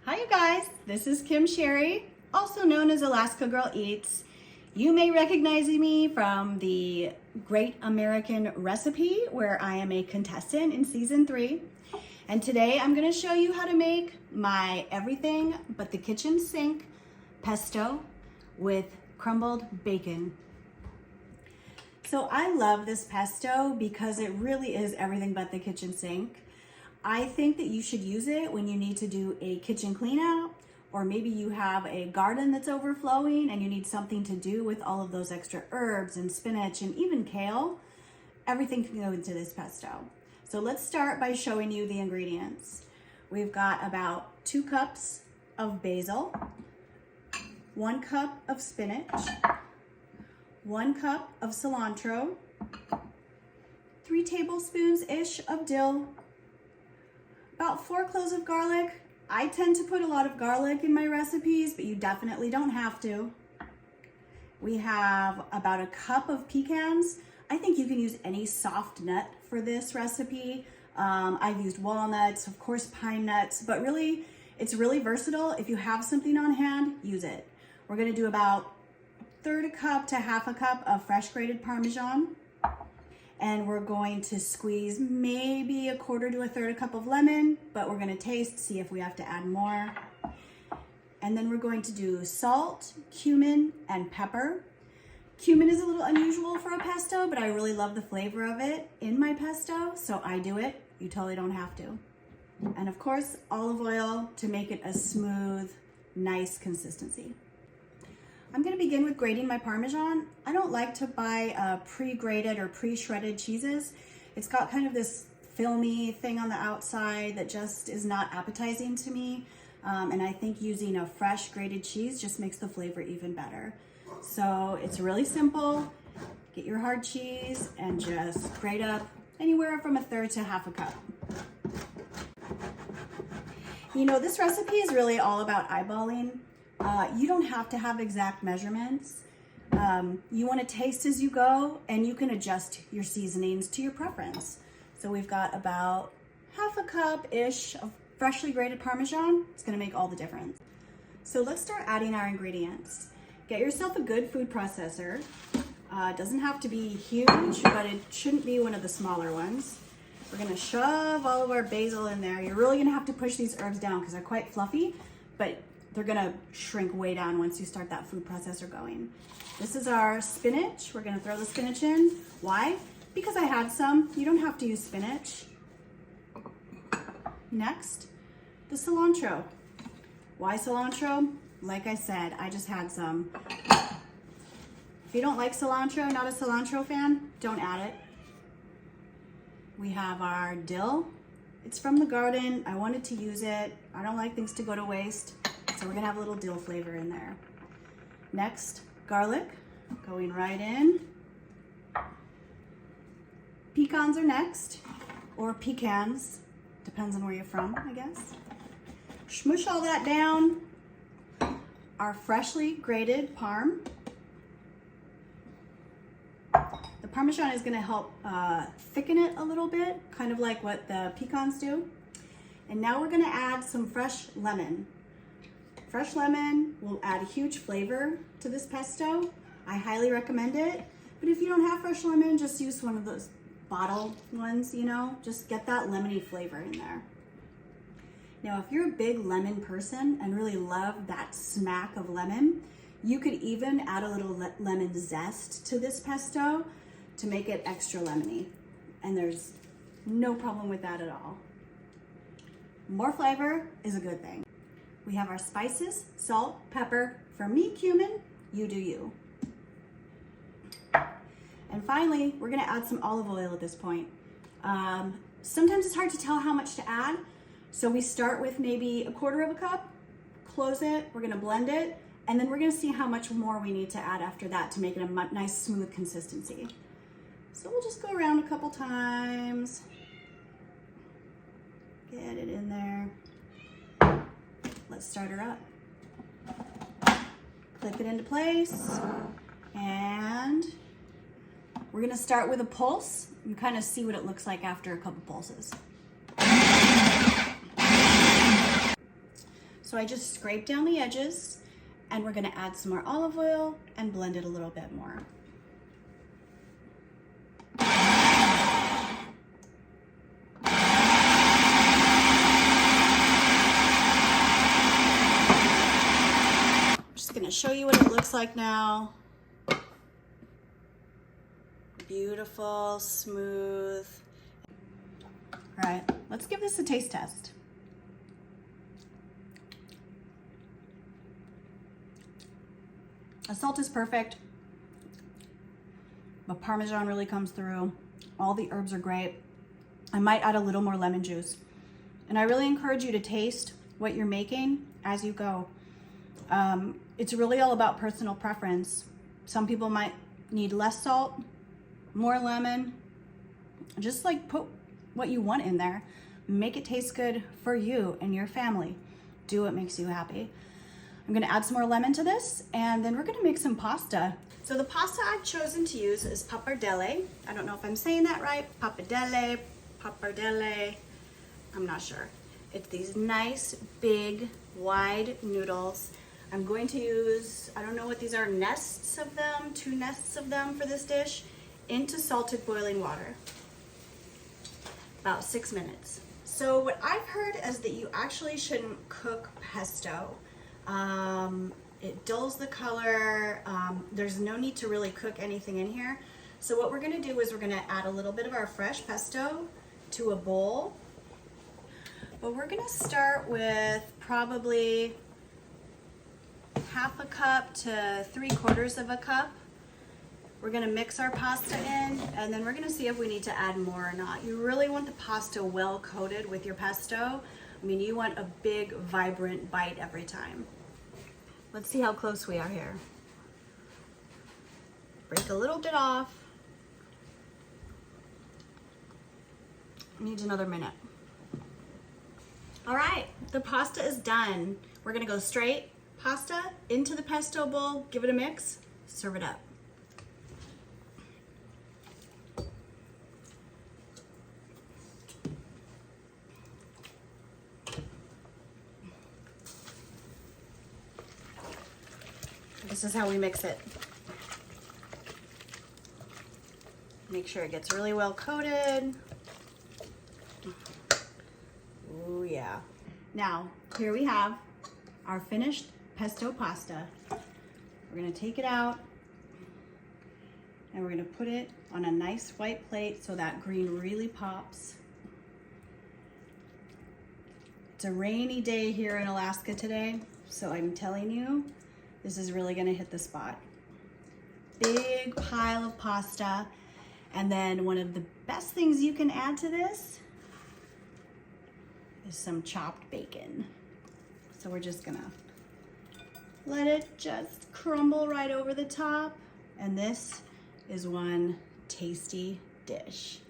Hi you guys, this is Kim Sherry, also known as Alaska Girl Eats. You may recognize me from the Great American Recipe where I am a contestant in season 3. And today I'm going to show you how to make my everything but the kitchen sink pesto with crumbled bacon. So I love this pesto because it really is everything but the kitchen sink. I think that you should use it when you need to do a kitchen clean out, or maybe you have a garden that's overflowing and you need something to do with all of those extra herbs and spinach and even kale. Everything can go into this pesto. So let's start by showing you the ingredients. We've got about 2 cups of basil, 1 cup of spinach, 1 cup of cilantro, 3 tablespoons-ish of dill, about 4 cloves of garlic. I tend to put a lot of garlic in my recipes, but you definitely don't have to. We have about 1 cup of pecans. I think you can use any soft nut for this recipe. I've used walnuts, of course pine nuts, but really, it's really versatile. If you have something on hand, use it. We're gonna do about 1/3 cup to 1/2 cup of fresh grated Parmesan. And we're going to squeeze maybe 1/4 to 1/3 cup of lemon, but we're gonna taste, see if we have to add more. And then we're going to do salt, cumin, and pepper. Cumin is a little unusual for a pesto, but I really love the flavor of it in my pesto, so I do it. You totally don't have to. And of course, olive oil to make it a smooth, nice consistency. I'm gonna begin with grating my Parmesan. I don't like to buy pre-grated or pre-shredded cheeses. It's got kind of this filmy thing on the outside that just is not appetizing to me. And I think using a fresh grated cheese just makes the flavor even better. So it's really simple. Get your hard cheese and just grate up anywhere from 1/3 to 1/2 cup. You know, this recipe is really all about eyeballing. You don't have to have exact measurements. You want to taste as you go, and you can adjust your seasonings to your preference. So we've got about 1/2 cup-ish of freshly grated Parmesan. It's going to make all the difference. So let's start adding our ingredients. Get yourself a good food processor. It doesn't have to be huge, but it shouldn't be one of the smaller ones. We're going to shove all of our basil in there. You're really going to have to push these herbs down because they're quite fluffy, but they're gonna shrink way down once you start that food processor going. This is our spinach. We're gonna throw the spinach in. Why? Because I had some. You don't have to use spinach. Next, the cilantro. Why cilantro? Like I said, I just had some. If you don't like cilantro, not a cilantro fan, don't add it. We have our dill. It's from the garden. I wanted to use it. I don't like things to go to waste. So we're gonna have a little dill flavor in there. Next, garlic, going right in. Pecans are next, or pecans, depends on where you're from, I guess. Smush all that down. Our freshly grated parm. The Parmesan is gonna help thicken it a little bit, kind of like what the pecans do. And now we're gonna add some fresh lemon. Fresh lemon will add a huge flavor to this pesto. I highly recommend it. But if you don't have fresh lemon, just use one of those bottle ones, you know, just get that lemony flavor in there. Now, if you're a big lemon person and really love that smack of lemon, you could even add a little lemon zest to this pesto to make it extra lemony. And there's no problem with that at all. More flavor is a good thing. We have our spices, salt, pepper. For me, cumin, you do you. And finally, we're gonna add some olive oil at this point. Sometimes it's hard to tell how much to add, so we start with maybe 1/4 cup, close it, we're gonna blend it, and then we're gonna see how much more we need to add after that to make it a nice smooth consistency. So we'll just go around a couple times, get it in there. Let's start her up. Clip it into place, and we're gonna start with a pulse and kind of see what it looks like after a couple pulses. So I just scrape down the edges, and we're gonna add some more olive oil and blend it a little bit more. I'm just gonna show you what it looks like now. Beautiful, smooth. All right, let's give this a taste test. The salt is perfect. The Parmesan really comes through. All the herbs are great. I might add a little more lemon juice. And I really encourage you to taste what you're making as you go. It's really all about personal preference. Some people might need less salt, more lemon. Just like put what you want in there. Make it taste good for you and your family. Do what makes you happy. I'm gonna add some more lemon to this, and then we're gonna make some pasta. So the pasta I've chosen to use is pappardelle. I don't know if I'm saying that right. Pappardelle, I'm not sure. It's these nice, big, wide noodles. I'm going to use, I don't know what these are, nests of them, 2 nests of them for this dish, into salted boiling water. About 6 minutes. So what I've heard is that you actually shouldn't cook pesto. It dulls the color. There's no need to really cook anything in here. So what we're gonna do is we're gonna add a little bit of our fresh pesto to a bowl. But we're gonna start with probably 1/2 cup to 3/4 of a cup. We're gonna mix our pasta in, and then we're gonna see if we need to add more or not. You really want the pasta well coated with your pesto. I mean, you want a big, vibrant bite every time. Let's see how close we are here. Break a little bit off. Needs another minute. All right, the pasta is done. We're gonna go straight pasta into the pesto bowl, give it a mix, serve it up. This is how we mix it. Make sure it gets really well coated. Oh yeah. Now, here we have our finished pesto pasta. We're gonna take it out and we're gonna put it on a nice white plate so that green really pops. It's a rainy day here in Alaska today, so I'm telling you, this is really gonna hit the spot. Big pile of pasta. And then one of the best things you can add to this is some chopped bacon. So we're just gonna let it just crumble right over the top. And this is one tasty dish.